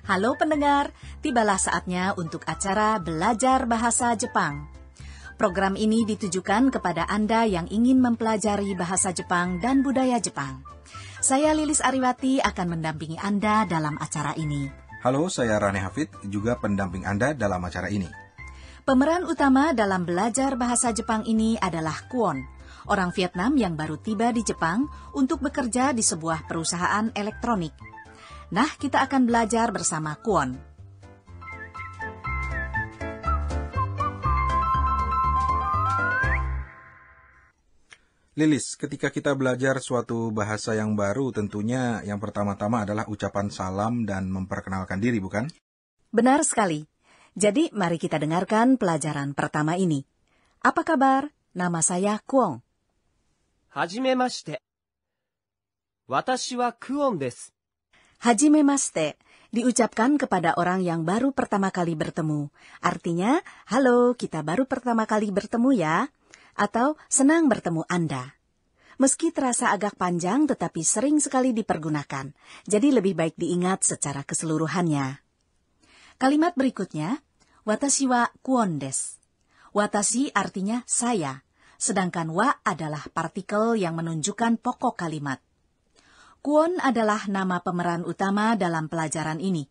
Halo pendengar, tibalah saatnya untuk acara Belajar Bahasa Jepang. Program ini ditujukan kepada Anda yang ingin mempelajari bahasa Jepang dan budaya Jepang. Saya Lilis Ariwati akan mendampingi Anda dalam acara ini. Halo, saya Rane Hafid, juga pendamping Anda dalam acara ini. Pemeran utama dalam belajar bahasa Jepang ini adalah Kwon, orang Vietnam yang baru tiba di Jepang untuk bekerja di sebuah perusahaan elektronik. Nah, kita akan belajar bersama Kwon. Lilis, ketika kita belajar suatu bahasa yang baru, tentunya yang pertama-tama adalah ucapan salam dan memperkenalkan diri, bukan? Benar sekali. Jadi, mari kita dengarkan pelajaran pertama ini. Apa kabar? Nama saya Kwon. Hajimemashite. Watashi wa Kwon desu. Hajimemashite diucapkan kepada orang yang baru pertama kali bertemu. Artinya, halo, kita baru pertama kali bertemu ya. Atau, senang bertemu Anda. Meski terasa agak panjang, tetapi sering sekali dipergunakan. Jadi lebih baik diingat secara keseluruhannya. Kalimat berikutnya, watashi wa Kwon desu. Watashi artinya saya, sedangkan wa adalah partikel yang menunjukkan pokok kalimat. Kwon adalah nama pemeran utama dalam pelajaran ini.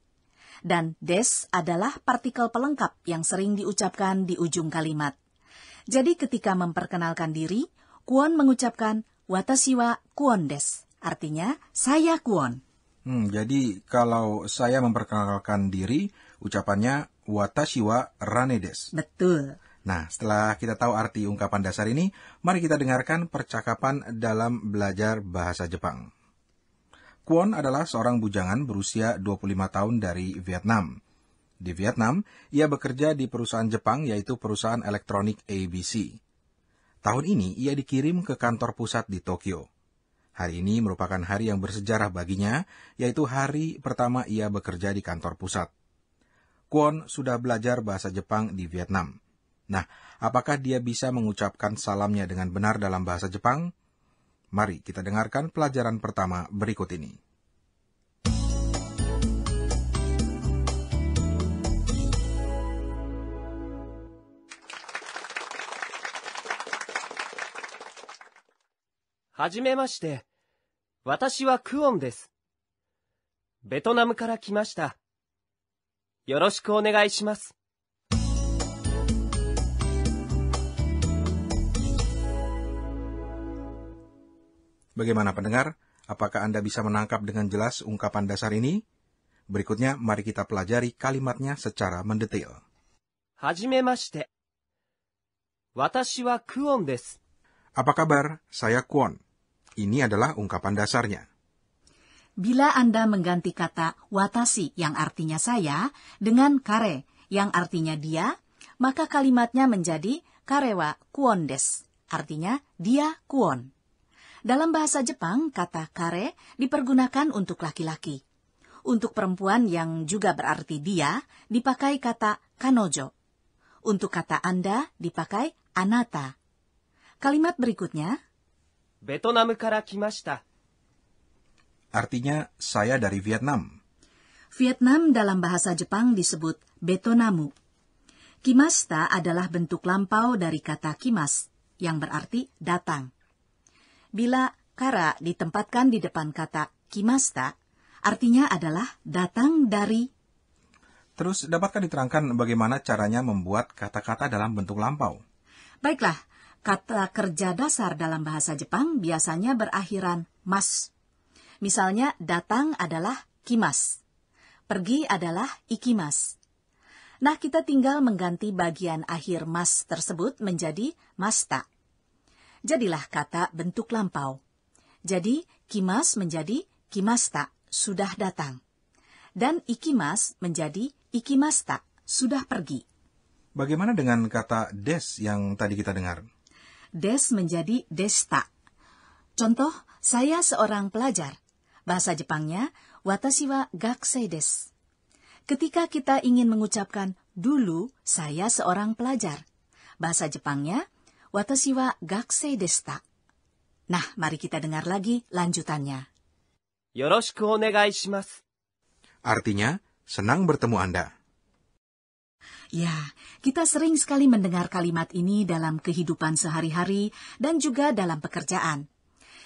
Dan des adalah partikel pelengkap yang sering diucapkan di ujung kalimat. Jadi ketika memperkenalkan diri, Kwon mengucapkan watashi wa Kwon desu. Artinya, saya Kwon. Jadi kalau saya memperkenalkan diri, ucapannya watashi wa Rane desu. Betul. Nah, setelah kita tahu arti ungkapan dasar ini, mari kita dengarkan percakapan dalam belajar bahasa Jepang. Kwon adalah seorang bujangan berusia 25 tahun dari Vietnam. Di Vietnam, ia bekerja di perusahaan Jepang, yaitu perusahaan elektronik ABC. Tahun ini, ia dikirim ke kantor pusat di Tokyo. Hari ini merupakan hari yang bersejarah baginya, yaitu hari pertama ia bekerja di kantor pusat. Kwon sudah belajar bahasa Jepang di Vietnam. Nah, apakah dia bisa mengucapkan salamnya dengan benar dalam bahasa Jepang? Mari kita dengarkan pelajaran pertama berikut ini. Hajimemashite. Watashi wa Kwon desu. ベトナムから来ました。よろしくお願いします。Bagaimana pendengar? Apakah Anda bisa menangkap dengan jelas ungkapan dasar ini? Berikutnya, mari kita pelajari kalimatnya secara mendetail. Hajimemashite. Watashi wa Kwon desu. Apa kabar? Saya Kwon. Ini adalah ungkapan dasarnya. Bila Anda mengganti kata watashi yang artinya saya dengan kare yang artinya dia, maka kalimatnya menjadi kare wa Kwon desu. Artinya dia Kwon. Dalam bahasa Jepang, kata kare dipergunakan untuk laki-laki. Untuk perempuan yang juga berarti dia, dipakai kata kanojo. Untuk kata Anda, dipakai anata. Kalimat berikutnya, ベトナムから来ました。 Artinya, saya dari Vietnam. Vietnam dalam bahasa Jepang disebut Betonamu. Kimasta adalah bentuk lampau dari kata kimas, yang berarti datang. Bila kara ditempatkan di depan kata kimasta, artinya adalah datang dari. Terus, dapatkah diterangkan bagaimana caranya membuat kata-kata dalam bentuk lampau? Baiklah, kata kerja dasar dalam bahasa Jepang biasanya berakhiran mas. Misalnya, datang adalah kimas. Pergi adalah ikimas. Nah, kita tinggal mengganti bagian akhir mas tersebut menjadi masta. Jadilah kata bentuk lampau. Jadi, kimas menjadi kimasta, sudah datang. Dan ikimas menjadi ikimasta, sudah pergi. Bagaimana dengan kata des yang tadi kita dengar? Des menjadi desta. Contoh, saya seorang pelajar. Bahasa Jepangnya, watashi wa gakusei desu. Ketika kita ingin mengucapkan dulu saya seorang pelajar, bahasa Jepangnya, watashi wa gakusei deshita. Nah, mari kita dengar lagi lanjutannya. よろしくお願いします。 Artinya, senang bertemu Anda. Ya, kita sering sekali mendengar kalimat ini dalam kehidupan sehari-hari dan juga dalam pekerjaan.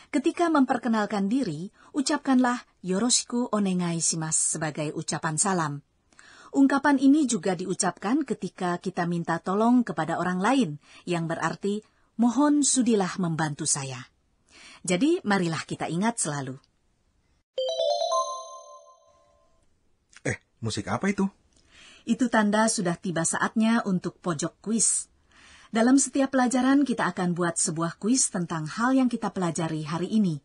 Ketika memperkenalkan diri, ucapkanlah yoroshiku onegai shimasu sebagai ucapan salam. Ungkapan ini juga diucapkan ketika kita minta tolong kepada orang lain, yang berarti, mohon sudilah membantu saya. Jadi, marilah kita ingat selalu. Musik apa itu? Itu tanda sudah tiba saatnya untuk pojok kuis. Dalam setiap pelajaran kita akan buat sebuah kuis tentang hal yang kita pelajari hari ini.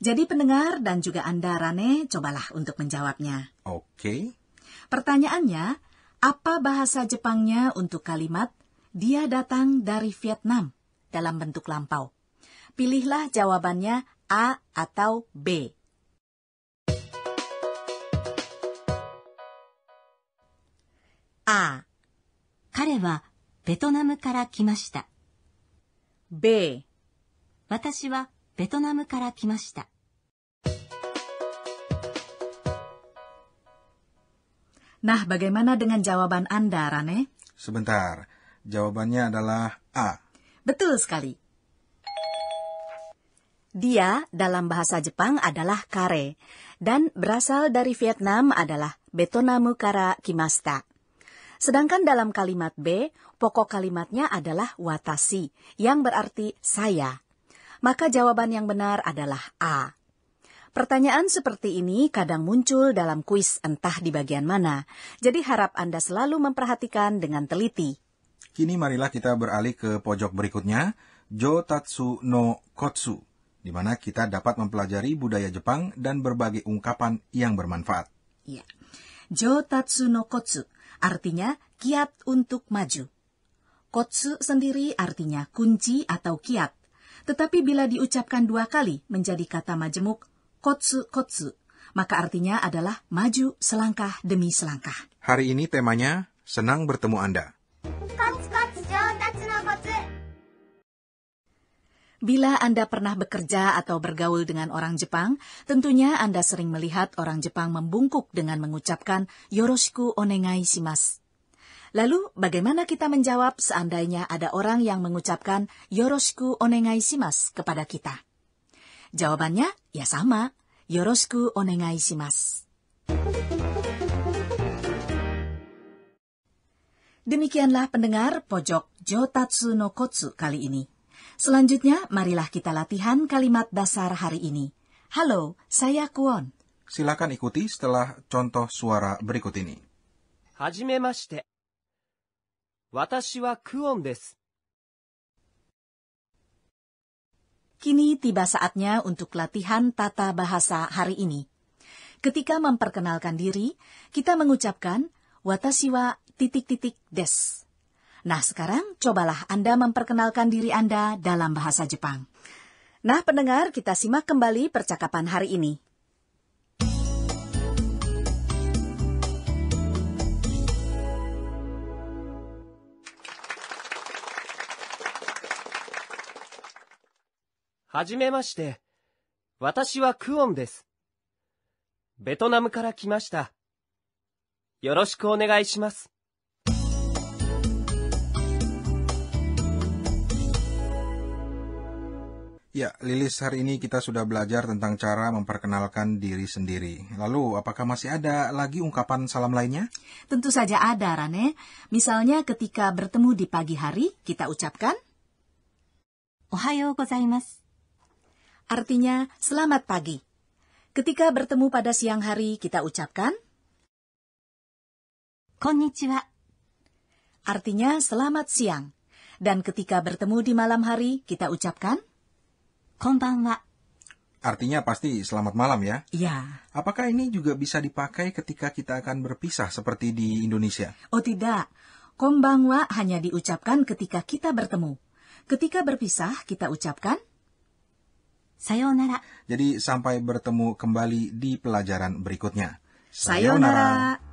Jadi pendengar dan juga Anda, Rane, cobalah untuk menjawabnya. Oke. Pertanyaannya, apa bahasa Jepangnya untuk kalimat dia datang dari Vietnam dalam bentuk lampau? Pilihlah jawabannya A atau B. A. 彼はベトナムから来ました。 B. 私はベトナムから来ました。 Nah, bagaimana dengan jawaban Anda, Rane? Sebentar, jawabannya adalah A. Betul sekali. Dia dalam bahasa Jepang adalah kare, dan berasal dari Vietnam adalah Betonamu kara kimashita. Sedangkan dalam kalimat B, pokok kalimatnya adalah watashi, yang berarti saya. Maka jawaban yang benar adalah A. Pertanyaan seperti ini kadang muncul dalam kuis entah di bagian mana, jadi harap Anda selalu memperhatikan dengan teliti. Kini marilah kita beralih ke pojok berikutnya, Jotatsu no Kotsu, di mana kita dapat mempelajari budaya Jepang dan berbagai ungkapan yang bermanfaat. Ya. Jotatsu no Kotsu artinya kiat untuk maju. Kotsu sendiri artinya kunci atau kiat, tetapi bila diucapkan 2 kali menjadi kata majemuk, kotsu-kotsu, maka artinya adalah maju selangkah demi selangkah. Hari ini temanya, senang bertemu Anda. Bila Anda pernah bekerja atau bergaul dengan orang Jepang, tentunya Anda sering melihat orang Jepang membungkuk dengan mengucapkan yoroshiku onegai shimasu. Lalu, bagaimana kita menjawab seandainya ada orang yang mengucapkan yoroshiku onegai shimasu kepada kita? Jawabannya, ya sama, yoroshiku onegai shimasu. Demikianlah pendengar pojok Jotatsu no Kotsu kali ini. Selanjutnya, marilah kita latihan kalimat dasar hari ini. Halo, saya Kwon. Silakan ikuti setelah contoh suara berikut ini. はじめまして。私はクオンです。 Kini tiba saatnya untuk latihan tata bahasa hari ini. Ketika memperkenalkan diri, kita mengucapkan watashi wa ... des. Nah, sekarang cobalah Anda memperkenalkan diri Anda dalam bahasa Jepang. Nah, pendengar, kita simak kembali percakapan hari ini.はじめまして。私はクオンです。ベトナムから来ました。よろしくお願いします。 Ya, Lilis, hari ini kita sudah belajar tentang cara memperkenalkan diri sendiri. Lalu, apakah masih ada lagi ungkapan salam lainnya? Tentu saja ada, Rane. Misalnya ketika bertemu di pagi hari, kita ucapkan おはようございます。 artinya selamat pagi. Ketika bertemu pada siang hari, kita ucapkan こんにちは。 artinya selamat siang. Dan ketika bertemu di malam hari, kita ucapkan こんばんは。 Artinya pasti selamat malam ya. ya. Apakah ini juga bisa dipakai ketika kita akan berpisah seperti di Indonesia? Oh tidak, konbanwa hanya diucapkan ketika kita bertemu. Ketika berpisah, kita ucapkan さようなら。 Jadi sampai bertemu kembali di pelajaran berikutnya. sayonara.